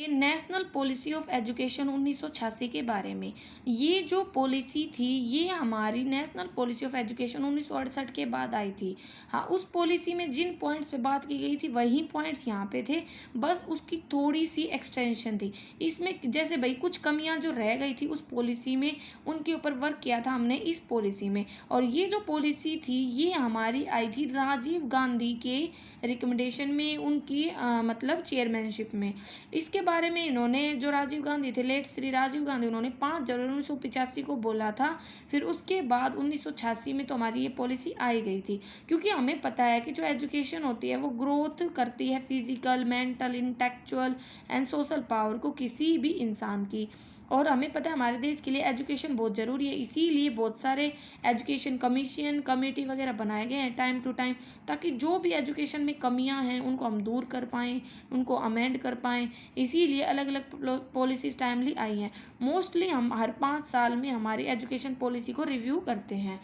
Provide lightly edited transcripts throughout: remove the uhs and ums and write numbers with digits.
ये national policy of education 1986 के बारे में। ये जो पॉलिसी थी ये हमारी नेशनल पॉलिसी ऑफ एजुकेशन 1968 के बाद आई थी। हाँ, उस पॉलिसी में जिन पॉइंट्स पे बात की गई थी वही पॉइंट्स यहाँ पे थे, बस उसकी थोड़ी सी एक्सटेंशन थी। इसमें जैसे भाई कुछ कमियां जो रह गई थी उस पॉलिसी में, उनके ऊपर वर्क किया था हमने इस पॉलिसी में। और ये जो पॉलिसी थी ये हमारी आई थी राजीव गांधी के रिकमेंडेशन में, उनकी मतलब चेयरमैनशिप में। इसके बारे में इन्होंने, जो राजीव गांधी थे, लेट श्री राजीव गांधी, उन्होंने 5 जनवरी 1985 को बोला था। फिर उसके बाद 1986 में तो हमारी ये पॉलिसी आई गई थी, क्योंकि हमें पता है कि जो एजुकेशन होती है वो ग्रोथ करती है physical, mental, intellectual and social power को किसी भी इंसान की। और हमें पता है हमारे देश के लिए एजुकेशन बहुत ज़रूरी है, इसीलिए बहुत सारे एजुकेशन कमीशन, कमेटी वगैरह बनाए गए हैं टाइम टू टाइम, ताकि जो भी एजुकेशन में कमियां हैं उनको हम दूर कर पाएँ, उनको अमेंड कर पाएँ। इसीलिए अलग अलग पॉलिसीज़ टाइमली आई हैं। मोस्टली हम हर 5 साल में हमारी एजुकेशन पॉलिसी को रिव्यू करते हैं।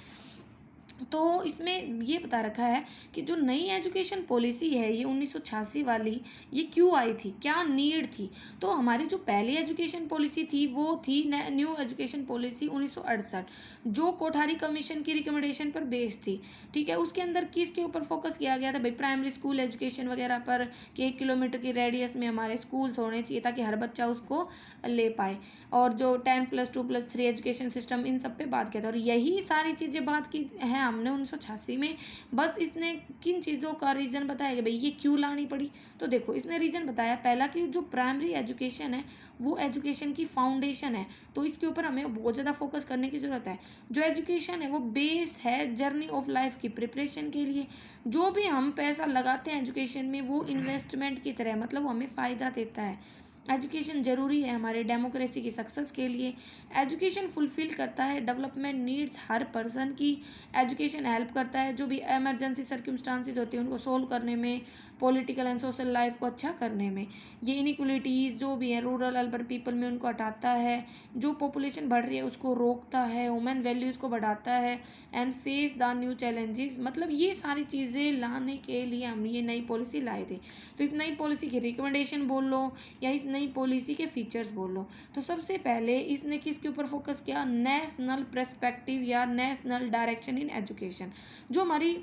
तो इसमें ये बता रखा है कि जो नई एजुकेशन पॉलिसी है ये 1986 वाली, ये क्यों आई थी, क्या नीड थी। तो हमारी जो पहली एजुकेशन पॉलिसी थी वो थी न्यू एजुकेशन पॉलिसी 1968, जो कोठारी कमीशन की रिकमेंडेशन पर बेस्ड थी। ठीक है, उसके अंदर किसके ऊपर फोकस किया गया था भाई, प्राइमरी स्कूल एजुकेशन वगैरह पर, कि 1 किलोमीटर की रेडियस में हमारे स्कूल्स होने चाहिए ताकि हर बच्चा उसको ले पाए। और जो 10+2+3 एजुकेशन सिस्टम, इन सब पे बात किया था। और यही सारी चीज़ें बात की हैं हमने 1986 में। बस इसने किन चीज़ों का रीज़न बताया कि भाई ये क्यों लानी पड़ी। तो देखो इसने रीज़न बताया, पहला कि जो प्राइमरी एजुकेशन है वो एजुकेशन की फाउंडेशन है, तो इसके ऊपर हमें बहुत ज़्यादा फोकस करने की ज़रूरत है। जो एजुकेशन है वो बेस है जर्नी ऑफ लाइफ की प्रिपरेशन के लिए। जो भी हम पैसा लगाते हैं एजुकेशन में वो इन्वेस्टमेंट की तरह, मतलब वो हमें फ़ायदा देता है। एजुकेशन ज़रूरी है हमारे डेमोक्रेसी की सक्सेस के लिए। एजुकेशन फुलफ़िल करता है डेवलपमेंट नीड्स हर पर्सन की। एजुकेशन हेल्प करता है जो भी इमरजेंसी सर्कमस्टांसिस होती हैं उनको सोल्व करने में, पॉलिटिकल एंड सोशल लाइफ को अच्छा करने में। ये इनइक्वलिटीज़ जो भी हैं रूरल अर्बन पीपल में उनको हटाता है, जो पॉपुलेशन बढ़ रही है उसको रोकता है, वुमेन वैल्यूज़ को बढ़ाता है, and face the new challenges. मतलब ये सारी चीज़ें लाने के लिए हम ये नई पॉलिसी लाए थे। तो इस नई पॉलिसी की रिकमेंडेशन बोल लो या इस नई पॉलिसी के फीचर्स बोल लो। तो सबसे पहले इसने किसके ऊपर फोकस किया, नेशनल पर्सपेक्टिव या नेशनल डायरेक्शन इन एजुकेशन। जो हमारी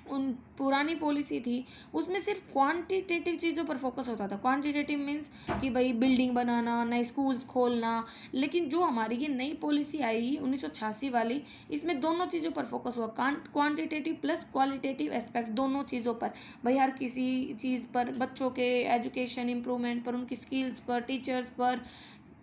उन पुरानी पॉलिसी थी उसमें सिर्फ क्वांटिटेटिव चीज़ों पर फोकस होता था। क्वांटिटेटिव मीन्स कि भाई बिल्डिंग बनाना, नए स्कूल्स खोलना। लेकिन जो हमारी ये नई पॉलिसी आई 1986 वाली, इसमें दोनों चीज़ों पर फोकस हुआ, क्वांटिटेटिव प्लस क्वालिटेटिव एस्पेक्ट, दोनों चीज़ों पर। भाई हर किसी चीज़ पर, बच्चों के एजुकेशन इम्प्रूवमेंट पर, उनकी स्किल्स पर, टीचर्स पर,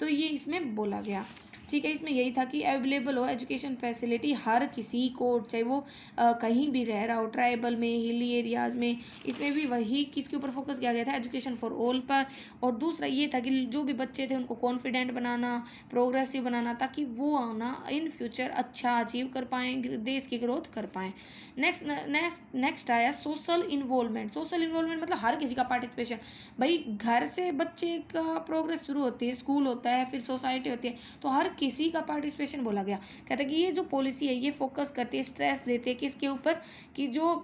तो ये इसमें बोला गया। ठीक है, इसमें यही था कि अवेलेबल हो एजुकेशन फैसिलिटी हर किसी को, चाहे वो कहीं भी रह रहा हो, ट्राइबल में, हिली एरियाज़ में। इसमें भी वही किसके ऊपर फोकस किया गया था, एजुकेशन फॉर ऑल पर। और दूसरा ये था कि जो भी बच्चे थे उनको कॉन्फिडेंट बनाना, प्रोग्रेसिव बनाना, ताकि वो आना इन फ्यूचर अच्छा अचीव कर पाएँ, देश की ग्रोथ कर पाएँ। नेक्स्ट आया सोशल इन्वॉल्वमेंट। सोशल इन्वॉल्वमेंट मतलब हर किसी का पार्टिसिपेशन। भाई घर से बच्चे का प्रोग्रेस शुरू होती है, स्कूल होता है, फिर सोसाइटी होती है, तो हर किसी का पार्टिसिपेशन बोला गया। कहता है कि ये जो पॉलिसी है ये फोकस करती है, स्ट्रेस देती है किसके ऊपर, कि जो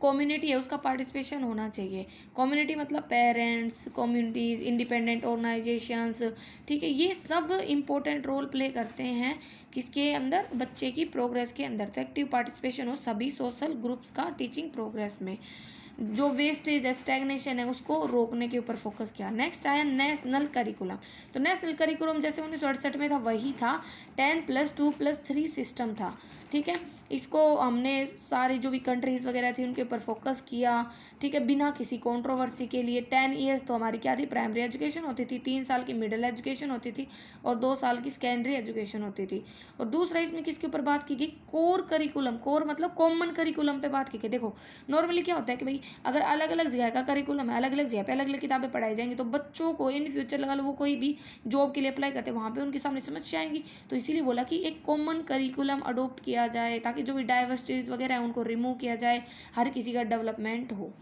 कम्युनिटी है उसका पार्टिसिपेशन होना चाहिए। कम्युनिटी मतलब पेरेंट्स, कम्युनिटीज़, इंडिपेंडेंट ऑर्गेनाइजेशंस। ठीक है, ये सब इम्पोर्टेंट रोल प्ले करते हैं किसके अंदर, बच्चे की प्रोग्रेस के अंदर। तो एक्टिव पार्टिसिपेशन हो सभी सोशल ग्रुप्स का टीचिंग प्रोग्रेस में। जो वेस्टेज है, स्टैग्नेशन है, उसको रोकने के ऊपर फोकस किया। नेक्स्ट आया नेशनल करिकुलम। तो नेशनल करिकुलम जैसे 1968 में था वही था, 10+2+3 सिस्टम था। ठीक है, इसको हमने सारी जो भी कंट्रीज़ वगैरह थी उनके ऊपर फोकस किया। ठीक है, बिना किसी कंट्रोवर्सी के लिए 10 ईयर्स तो हमारी क्या थी, प्राइमरी एजुकेशन होती थी, 3 साल की मिडिल एजुकेशन होती थी और 2 साल की सेकेंडरी एजुकेशन होती थी। और दूसरा इसमें किसके ऊपर बात की गई, कोर करिकुलम। कोर मतलब कॉमन करिकुलम पे बात की गई। देखो नॉर्मली क्या होता है कि भाई अगर अलग अलग जगह का करिकुलम है, अलग अलग जगह पे अलग अलग किताबें पढ़ाई जाएंगी, तो बच्चों को इन फ्यूचर लगा लो वो कोई भी जॉब के लिए अप्लाई करते हैं, वहाँ पे उनके सामने समस्या आएंगी। तो इसीलिए बोला कि एक कॉमन करिकुलम अडोप्ट किया जाए ताकि जो भी डाइवर्सिटीज वगैरह है उनको रिमूव किया जाए, हर किसी का डेवलपमेंट हो।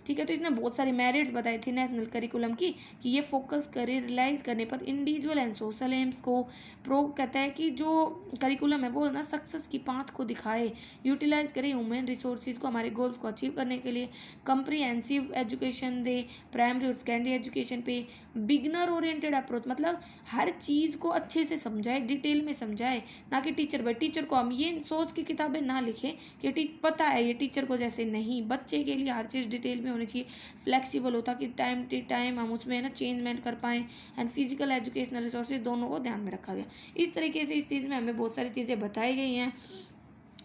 ठीक है। तो इसने बहुत सारी मेरिट्स बताई थी नेशनल करिकुलम की कि ये फोकस करे रियलाइज करने पर इंडिविजुअल एंड सोशल एम्स को। प्रो कहता है कि जो करिकुलम है वो ना सक्सेस की पाथ को दिखाए, यूटिलाइज करे ह्यूमन रिसोर्सेज को हमारे गोल्स को अचीव करने के लिए, कंप्रीहेंसिव एजुकेशन दे प्राइमरी और सेकेंडरी एजुकेशन पे, बिगनर ओरिएंटेड अप्रोच मतलब हर चीज़ को अच्छे से समझाए, डिटेल में समझाए, ना कि टीचर को हम ये सोच के किताबें ना लिखें कि पता है ये टीचर को, जैसे नहीं, बच्चे के लिए हर चीज़ डिटेल में होनी चाहिए, फ्लेक्सिबल होता कि टाइम टू टाइम हम उसमें ना चेंजमेंट कर पाएँ, एंड फिजिकल एजुकेशनल रिसोर्सेज दोनों को ध्यान में रखा गया। इस तरीके से इस चीज़ में हमें बहुत सारी चीज़ें बताई गई हैं,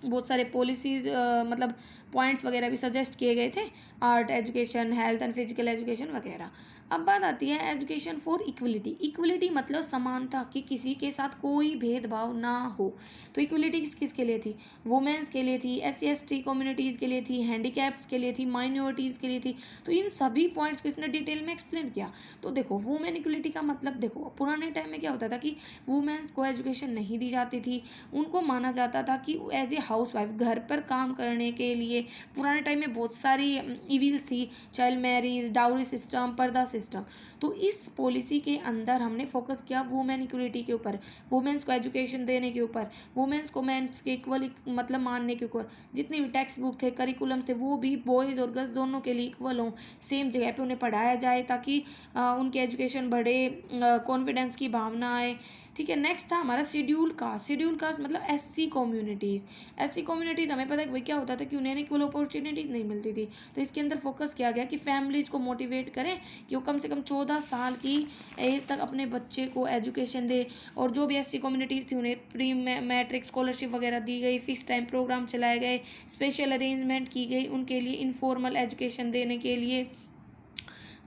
बहुत सारे पॉलिसीज़ मतलब पॉइंट्स वगैरह भी सजेस्ट किए गए थे, art education, health and physical education वगैरह। अब बात आती है एजुकेशन फॉर इक्वलिटी। इक्वलिटी मतलब समानता, कि किसी के साथ कोई भेदभाव ना हो। तो इक्वलिटी किस किस के लिए थी? वुमेन्स के लिए थी, SC ST कम्युनिटीज़ के लिए थी, हैंडीकैप्स के लिए थी, माइनॉरिटीज़ के लिए थी। तो इन सभी पॉइंट्स को इसने डिटेल में एक्सप्लेन किया। तो देखो वुमेन इक्वलिटी का मतलब, देखो पुराने टाइम में क्या होता था कि वुमेन्स को एजुकेशन नहीं दी जाती थी, उनको माना जाता था कि एज ए हाउस वाइफ घर पर काम करने के लिए। पुराने टाइम में बहुत सारी इविल्स थी, चाइल्ड मैरिज, डाउरी सिस्टम, पर्दा सिस्टम। तो इस पॉलिसी के अंदर हमने फोकस किया वुमेन इक्वलिटी के ऊपर, वुमेन्स को एजुकेशन देने के ऊपर, वुमेन्स को मेंस के इक्वल मतलब मानने के ऊपर। जितने भी टेक्स्ट बुक थे, करिकुलम थे, वो भी बॉयज़ और गर्ल्स दोनों के लिए इक्वल हों, सेम जगह पे उन्हें पढ़ाया जाए, ताकि उनकी एजुकेशन बढ़े, कॉन्फिडेंस की भावना आए। ठीक है। नेक्स्ट था हमारा शेड्यूल कास्ट। शेड्यूल कास्ट मतलब SC कम्युनिटीज़। SC कम्युनिटीज़ हमें पता है भाई क्या होता था कि उन्हें इक्वल अपॉर्चुनिटीज़ नहीं मिलती थी। तो इसके अंदर फोकस किया गया कि फैमिलीज़ को मोटिवेट करें कि वो कम से कम 14 साल की एज तक अपने बच्चे को एजुकेशन दे। और जो भी SC कम्युनिटीज़ थी उन्हें प्री मैट्रिक स्कॉलरशिप वगैरह दी गई, फिक्स टाइम प्रोग्राम चलाए गए, स्पेशल अरेंजमेंट की गई उनके लिए इनफॉर्मल एजुकेशन देने के लिए।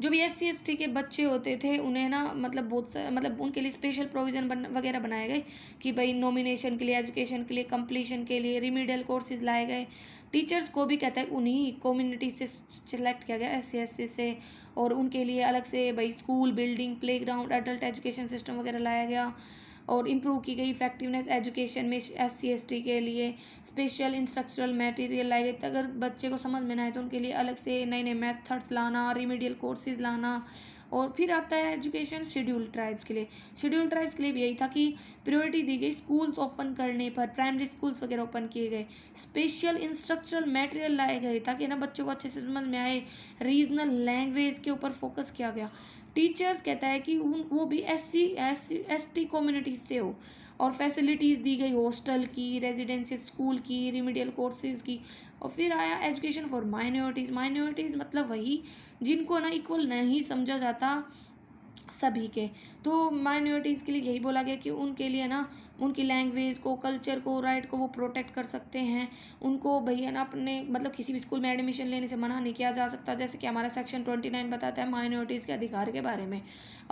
जो भी SC ST के बच्चे होते थे उन्हें ना मतलब बहुत मतलब उनके लिए स्पेशल प्रोविज़न वगैरह बनाए गए कि भाई नॉमिनेशन के लिए, एजुकेशन के लिए, कंप्लीशन के लिए रिमीडियल कोर्सेज लाए गए। टीचर्स को भी कहता है उन्हीं कम्युनिटी से सिलेक्ट किया गया, SC ST से, और उनके लिए अलग से भाई school building, playground, adult education system वगैरह लाया गया। और इम्प्रूव की गई इफेक्टिवनेस एजुकेशन में SC ST के लिए स्पेशल इंस्ट्रक्चरल मटेरियल लाए गए। अगर बच्चे को समझ में ना आए तो उनके लिए अलग से नए नए मेथड्स लाना, रिमीडियल कोर्सेज लाना। और फिर आता है एजुकेशन शेड्यूल ट्राइब्स के लिए। शेड्यूल ट्राइब्स के लिए भी यही था कि प्रायोरिटी दी गई स्कूल्स ओपन करने पर, प्राइमरी स्कूल्स वगैरह ओपन किए गए, स्पेशल इंस्ट्रक्चरल मटेरियल लाए गए ताकि ना बच्चों को अच्छे से समझ में आए। रीजनल लैंग्वेज के ऊपर फोकस किया गया। टीचर्स कहता है कि वो भी SC ST कम्युनिटीज से हो। और फैसिलिटीज़ दी गई हॉस्टल की, रेजिडेंशियल स्कूल की, रिमीडियल कोर्सेज की। और फिर आया एजुकेशन फॉर माइनॉरिटीज़। माइनॉरिटीज़ मतलब वही जिनको ना इक्वल नहीं समझा जाता सभी के। तो माइनॉरिटीज़ के लिए यही बोला गया कि उनके लिए ना उनकी लैंग्वेज को, कल्चर को, राइट को वो प्रोटेक्ट कर सकते हैं। उनको भैया ना अपने मतलब किसी भी स्कूल में एडमिशन लेने से मना नहीं किया जा सकता, जैसे कि हमारा सेक्शन 29 बताता है माइनॉरिटीज़ के अधिकार के बारे में।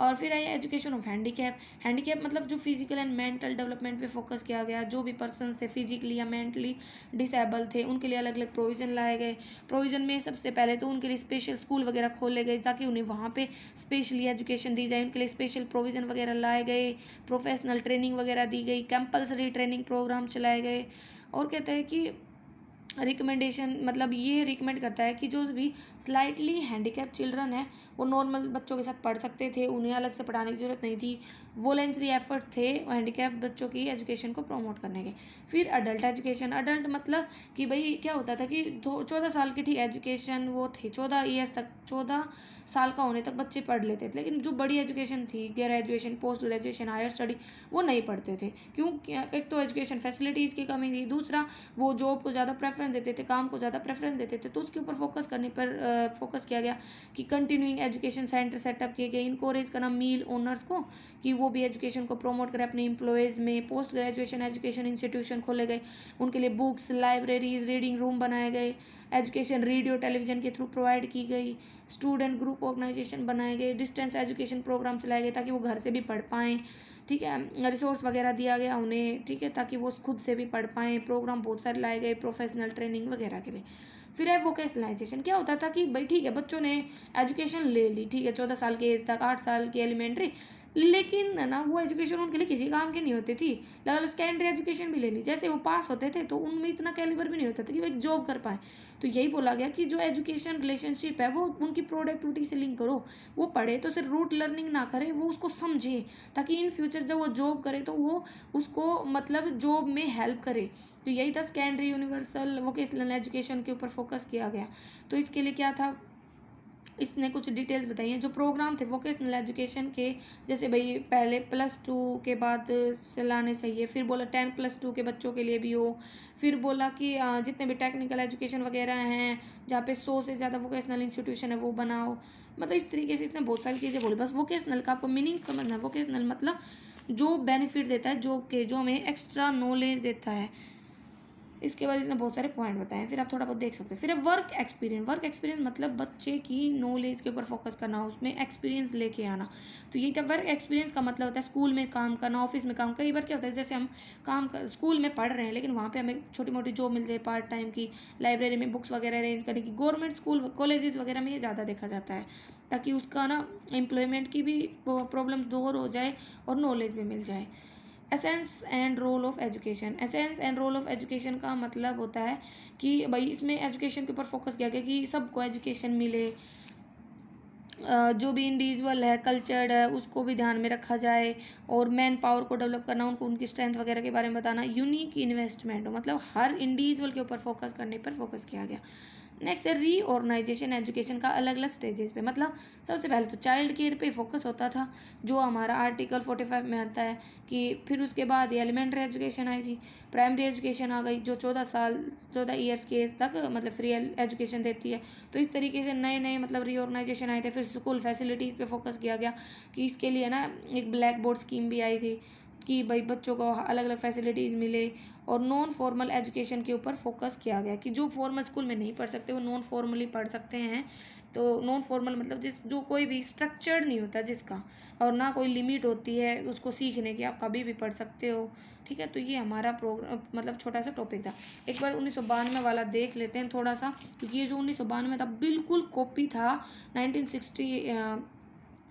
और फिर आई एजुकेशन ऑफ हैंडीकैप। हैंडीकैप मतलब जो फिजिकल एंड मेंटल डेवलपमेंट पे फोकस किया गया। जो भी पर्सन थे फिजिकली या मेंटली डिसेबल थे उनके लिए अलग अलग प्रोविज़न लाए गए। प्रोविज़न में सबसे पहले तो उनके लिए स्पेशल स्कूल वगैरह खोले गए ताकि उन्हें वहाँ पे स्पेशली एजुकेशन दी जाए। उनके लिए स्पेशल प्रोविज़न वगैरह लाए गए, प्रोफेशनल ट्रेनिंग वगैरह दी गई, कंपलसरी ट्रेनिंग प्रोग्राम चलाए गए। और कहते हैं कि रिकमेंडेशन मतलब ये रिकमेंड करता है कि जो भी स्लाइटली हैंडीकैप चिल्ड्रन है वो नॉर्मल बच्चों के साथ पढ़ सकते थे, उन्हें अलग से पढ़ाने की ज़रूरत नहीं थी। वॉलेंट्री एफर्ट थे हैंडीकैप बच्चों की एजुकेशन को प्रमोट करने के। फिर अडल्ट एजुकेशन। अडल्ट मतलब कि भाई क्या होता था कि 14 साल की ठीक एजुकेशन वो थे, 14 ईयर्स तक, 14 साल का होने तक बच्चे पढ़ लेते थे। लेकिन जो बड़ी एजुकेशन थी, graduation, post graduation, higher study, वो नहीं पढ़ते थे। क्यों? एक तो एजुकेशन फैसिलिटीज़ की कमी थी, दूसरा वो जॉब को ज़्यादा प्रेफरेंस देते थे, काम को ज़्यादा प्रेफरेंस देते थे। तो उसके ऊपर फोकस करने पर फोकस किया गया कि कंटिन्यूइंग एजुकेशन सेंटर सेटअप किए गए, इनकोरेज करना मील ओनर्स को कि वो भी एजुकेशन को प्रमोट करें अपने एम्प्लॉयज़ में। पोस्ट ग्रेजुएशन एजुकेशन इंस्टीट्यूशन खोले गए, उनके लिए बुक्स, लाइब्रेरीज, रीडिंग रूम बनाए गए। एजुकेशन रेडियो टेलीविज़न के थ्रू प्रोवाइड की गई। स्टूडेंट ग्रुप ऑर्गेनाइजेशन बनाए गए, डिस्टेंस एजुकेशन प्रोग्राम चलाए गए ताकि वो घर से भी पढ़ पाएँ। ठीक है। रिसोर्स वगैरह दिया गया उन्हें, ठीक है, ताकि वो खुद से भी पढ़ पाएँ। प्रोग्राम बहुत सारे लाए गए प्रोफेशनल ट्रेनिंग वगैरह के लिए। फिर है वोकेशनलाइजेशन। क्या होता था कि भाई ठीक है बच्चों ने एजुकेशन ले ली, ठीक है, 14 साल की एज तक, 8 साल की एलिमेंट्री, लेकिन है ना वो एजुकेशन उनके लिए किसी काम की नहीं होती थी। लगा लो सेकेंडरी एजुकेशन भी ले ली, जैसे वो पास होते थे तो उनमें इतना कैलिबर भी नहीं होता था कि वो एक जॉब कर पाए। तो यही बोला गया कि जो एजुकेशन रिलेशनशिप है वो उनकी प्रोडक्टिविटी से लिंक करो। वो पढ़े तो सिर्फ रूट लर्निंग ना करे, वो उसको समझे, ताकि इन फ्यूचर जब वो जॉब करे तो वो उसको मतलब जॉब में हेल्प करे। तो यही था सेकेंडरी यूनिवर्सल वोकेशनल एजुकेशन के ऊपर फोकस किया गया। तो इसके लिए क्या था, इसने कुछ डिटेल्स बताई हैं। जो प्रोग्राम थे वोकेशनल एजुकेशन के, जैसे भाई पहले +2 के बाद चलाने चाहिए, फिर बोला 10+2 के बच्चों के लिए भी हो, फिर बोला कि जितने भी टेक्निकल एजुकेशन वगैरह हैं जहाँ पे 100 से ज़्यादा वोकेशनल इंस्टीट्यूशन है वो बनाओ। मतलब इस तरीके से इसने बहुत सारी चीज़ें बोली। बस वोकेशनल का आपको मीनिंग समझना है। वोकेशनल मतलब जो बेनिफिट देता है जॉब के, जो हमें एक्स्ट्रा नॉलेज देता है। इसके बाद इसने बहुत सारे पॉइंट बताए, फिर आप थोड़ा बहुत देख सकते हो। फिर है वर्क एक्सपीरियंस। वर्क एक्सपीरियंस मतलब बच्चे की नॉलेज के ऊपर फोकस करना, उसमें एक्सपीरियंस लेके आना। तो यही था वर्क एक्सपीरियंस का मतलब होता है स्कूल में काम करना, ऑफिस में काम। कई बार क्या होता है, जैसे हम स्कूल में पढ़ रहे हैं लेकिन वहाँ पे हमें छोटी मोटी जॉब मिल जाए पार्ट टाइम की, लाइब्रेरी में बुक्स वगैरह अरेंज करने की। गवर्नमेंट स्कूल कॉलेजेस वगैरह में ये ज़्यादा देखा जाता है, ताकि उसका ना एम्प्लॉयमेंट की भी प्रॉब्लम दूर हो जाए और नॉलेज भी मिल जाए। Essence and role of education. Essence and role of education का मतलब होता है कि भाई इसमें एजुकेशन के ऊपर फोकस किया गया कि सबको एजुकेशन मिले, जो भी इंडिविजुअल है कल्चर्ड है उसको भी ध्यान में रखा जाए, और मैन पावर को डेवलप करना, उनको उनकी स्ट्रेंथ वगैरह के बारे में बताना। यूनिक इन्वेस्टमेंट हो, मतलब हर इंडिविजुअल के ऊपर फोकस करने पर फोकस किया गया। नेक्स्ट है रीऑर्गेनाइजेशन एजुकेशन का अलग अलग स्टेजेस पे। मतलब सबसे पहले तो चाइल्ड केयर पे फोकस होता था, जो हमारा आर्टिकल 45 में आता है कि फिर उसके बाद एलिमेंट्री एजुकेशन आई थी, प्राइमरी एजुकेशन आ गई जो 14 ईयर्स के एज तक मतलब फ्री एजुकेशन देती है। तो इस तरीके से नए नए मतलब रीऑर्गेनाइजेशन आए थे। फिर स्कूल फैसिलिटीज़ पे फोकस किया गया कि इसके लिए ना एक ब्लैक बोर्ड स्कीम भी आई थी कि भाई बच्चों को अलग अलग फैसिलिटीज़ मिले। और नॉन फॉर्मल एजुकेशन के ऊपर फोकस किया गया कि जो फॉर्मल स्कूल में नहीं पढ़ सकते वो नॉन फॉर्मली पढ़ सकते हैं। तो नॉन फॉर्मल मतलब जो कोई भी स्ट्रक्चर्ड नहीं होता जिसका, और ना कोई लिमिट होती है उसको सीखने की, आप कभी भी पढ़ सकते हो। ठीक है, तो ये हमारा प्रोग्राम मतलब छोटा सा टॉपिक था। एक बार 1992 वाला देख लेते हैं थोड़ा सा, क्योंकि ये जो 1992 था बिल्कुल कॉपी था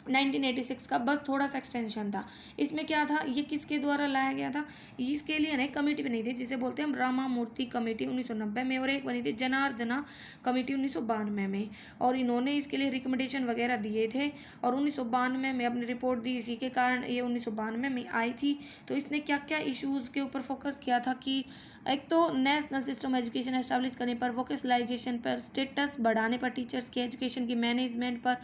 1986 का, बस थोड़ा सा एक्सटेंशन था। इसमें क्या था, ये किसके द्वारा लाया गया था, इसके लिए ना कमेटी बनी थी जिसे बोलते हैं हम रामा मूर्ति कमेटी 1990 में, और एक बनी थी जनार्दना कमेटी 1992 में। और इन्होंने इसके लिए रिकमेंडेशन वगैरह दिए थे और 1992 में अपनी रिपोर्ट दी। इसी के कारण ये 1992 में आई थी। तो इसने क्या क्या इशूज़ के ऊपर फोकस किया था कि एक तो नेशनल सिस्टम एजुकेशन एस्टैब्लिश करने पर, वोकेशनलाइजेशन पर, स्टेटस बढ़ाने पर टीचर्स के, एजुकेशन की मैनेजमेंट पर,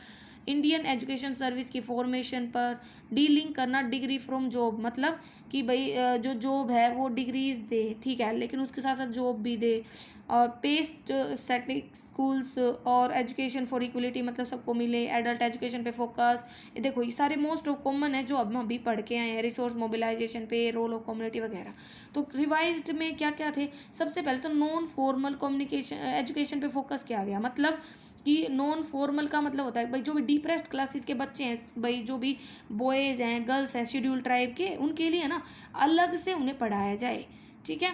इंडियन एजुकेशन सर्विस की फॉर्मेशन पर, डीलिंग करना डिग्री फ्रॉम जॉब, मतलब कि भाई जो जॉब है वो डिग्रीज दे, ठीक है, लेकिन उसके साथ साथ जॉब भी दे। और पेस्ट सेटिक स्कूल्स और एजुकेशन फॉर इक्वलिटी, मतलब सबको मिले। एडल्ट एजुकेशन पे फोकस, ये देखो ये सारे मोस्ट ऑफ कॉमन है जो अब हम अभी पढ़ के आए हैं। रिसोर्स मोबिलाइजेशन पे, रोल ऑफ कम्युनिटी वगैरह। तो रिवाइज्ड में क्या क्या थे, सबसे पहले तो नॉन फॉर्मल कम्युनिकेशन एजुकेशन पे फोकस किया गया। मतलब कि नॉन फॉर्मल का मतलब होता है भाई जो भी डिप्रेस्ड क्लासेस के बच्चे हैं, भाई जो भी बॉयज़ हैं गर्ल्स हैं शेड्यूल ट्राइब के, उनके लिए ना अलग से उन्हें पढ़ाया जाए। ठीक है,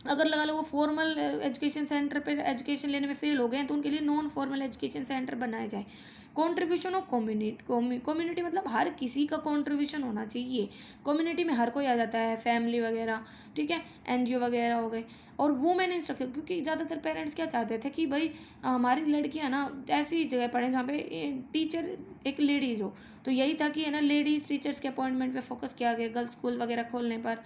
अगर लगा लो वो फॉर्मल एजुकेशन सेंटर पर एजुकेशन लेने में फेल हो गए हैं तो उनके लिए नॉन फॉर्मल एजुकेशन सेंटर बनाए जाए। कंट्रीब्यूशन ऑफ कम्युनिटी मतलब हर किसी का कंट्रीब्यूशन होना चाहिए। कम्युनिटी में हर कोई आ जाता है, फैमिली वगैरह, ठीक है, एनजीओ वगैरह हो गए। और वुमेन इंस्ट्रक्टर, क्योंकि ज़्यादातर पेरेंट्स क्या चाहते थे कि भाई हमारी लड़कियां ना ऐसी जगह पढ़ें जहाँ पे टीचर एक लेडीज़ हो। तो यही था कि है ना लेडीज़ टीचर्स के अपॉइंटमेंट पे फोकस किया गया गर्ल्स स्कूल वगैरह खोलने पर।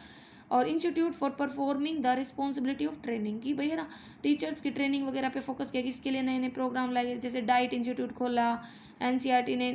और institute for performing the responsibility of training, की भैया ना टीचर्स की ट्रेनिंग वगैरह पे फोकस किया कि इसके लिए नए नए प्रोग्राम लाए गए, जैसे डाइट इंस्टीट्यूट खोला, एनसीईआरटी ने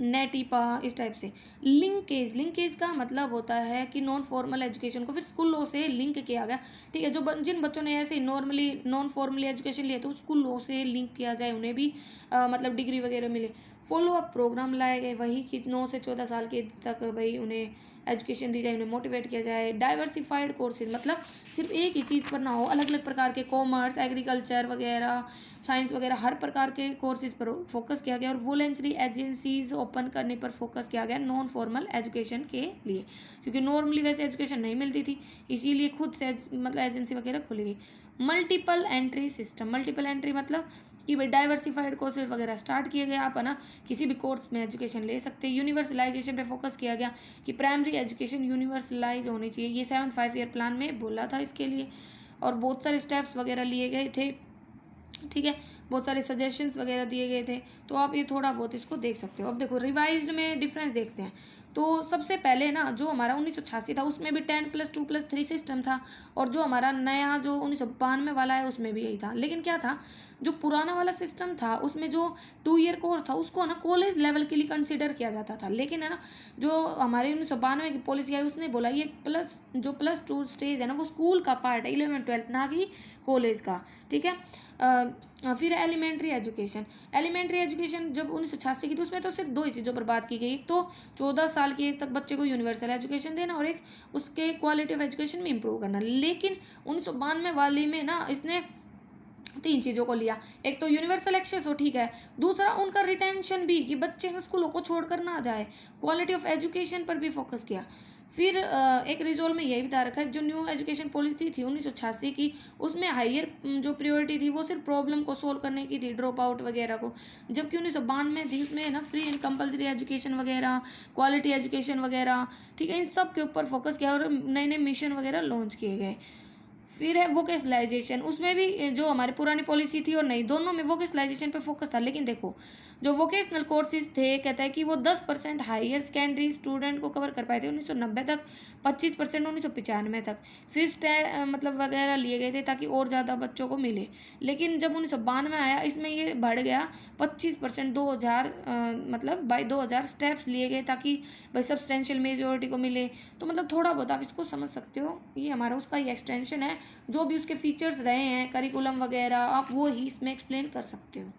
नेटिपा, इस टाइप से। लिंकेज का मतलब होता है कि नॉन फॉर्मल एजुकेशन को फिर स्कूलों से लिंक किया गया। ठीक है, जो जिन बच्चों ने ऐसे नॉर्मली नॉन फॉर्मली एजुकेशन लिया तो स्कूलों से लिंक किया जाए, उन्हें भी मतलब डिग्री वगैरह मिले। फॉलो अप प्रोग्राम लाए गए, वही कि 9 से 14 साल के तक भाई उन्हें एजुकेशन दी जाए, उन्हें मोटिवेट किया जाए। डाइवर्सिफाइड कोर्सेज मतलब सिर्फ एक ही चीज़ पर ना हो, अलग अलग प्रकार के कॉमर्स, एग्रीकल्चर वगैरह, साइंस वगैरह हर प्रकार के कोर्सेज पर फोकस किया गया। और वॉलेंटरी एजेंसीज ओपन करने पर फोकस किया गया नॉन फॉर्मल एजुकेशन के लिए, क्योंकि नॉर्मली वैसे एजुकेशन नहीं मिलती थी, इसीलिए खुद से मतलब एजेंसी वगैरह खुली गई। Multiple entry system, multiple entry मतलब कि भाई डाइवर्सिफाइड कोर्सेज वगैरह स्टार्ट किए गए, आप है ना किसी भी कोर्स में एजुकेशन ले सकते हैं। यूनिवर्सलाइजेशन पे फोकस किया गया कि प्राइमरी एजुकेशन यूनिवर्सलाइज होनी चाहिए, ये 7th 5 ईयर प्लान में बोला था इसके लिए, और बहुत सारे स्टेप्स वगैरह लिए गए थे, ठीक है, बहुत सारे सजेशंस वगैरह दिए गए थे। तो आप ये थोड़ा बहुत इसको देख सकते हो। अब देखो रिवाइज्ड में डिफरेंस देखते हैं। तो सबसे पहले ना जो हमारा 1986 था उसमें भी 10+2+3 सिस्टम था, और जो हमारा नया जो 1992 वाला है उसमें भी यही था। लेकिन क्या था, जो पुराना वाला सिस्टम था उसमें जो 2 ईयर कोर्स था उसको ना कॉलेज लेवल के लिए कंसिडर किया जाता था। लेकिन है ना जो हमारे 1992 की पॉलिसी आई उसने बोला ये +2 स्टेज है ना वो स्कूल का पार्ट है, 11th 12th, ना कि कॉलेज का, ठीक है। फिर एलिमेंट्री एजुकेशन जब 1986 की, तो उसमें तो सिर्फ 2 ही चीज़ों पर बात की गई। एक तो 14 साल की एज तक बच्चे को यूनिवर्सल एजुकेशन देना, और एक उसके क्वालिटी ऑफ एजुकेशन में इंप्रूव करना। लेकिन 1992 वाली में ना इसने 3 चीज़ों को लिया। एक तो यूनिवर्सल एक्सेस हो, ठीक है, दूसरा उनका रिटेंशन भी, कि बच्चे स्कूलों को छोड़कर ना जाए, क्वालिटी ऑफ एजुकेशन पर भी फोकस किया। फिर एक रिजोल्व में यही बता रखा है जो न्यू एजुकेशन पॉलिसी थी 1986 की, उसमें हायर जो प्रायोरिटी थी वो सिर्फ प्रॉब्लम को सोल्व करने की थी, ड्रॉप आउट वगैरह को, जबकि 1992 थी उसमें ना फ्री एंड कंपलसरी एजुकेशन वगैरह, क्वालिटी एजुकेशन वगैरह, ठीक है, इन सब के ऊपर फोकस किया और नए नए मिशन वगैरह लॉन्च किए गए। फिर है वोकेशनलाइजेशन, उसमें भी जो हमारी पुरानी पॉलिसी थी और नई दोनों में वोकेशनलाइजेशन पे फोकस था। लेकिन देखो जो वोकेशनल कोर्सेज थे, कहता है कि वो 10% हायर सेकेंडरी स्टूडेंट को कवर कर पाए थे 1990 तक, 25% 1995 तक। फिर मतलब वगैरह लिए गए थे ताकि और ज़्यादा बच्चों को मिले। लेकिन जब 1992 आया इसमें ये बढ़ गया 25%, 2000 मतलब बाई 2000 स्टेप्स लिए गए ताकि भाई सब्सटेंशियल मेजोरिटी को मिले। तो मतलब थोड़ा बहुत आप इसको समझ सकते हो, ये हमारा उसका ही एक्सटेंशन है, जो भी उसके फीचर्स रहे हैं करिकुलम वगैरह आप वो ही इसमें एक्सप्लेन कर सकते हो।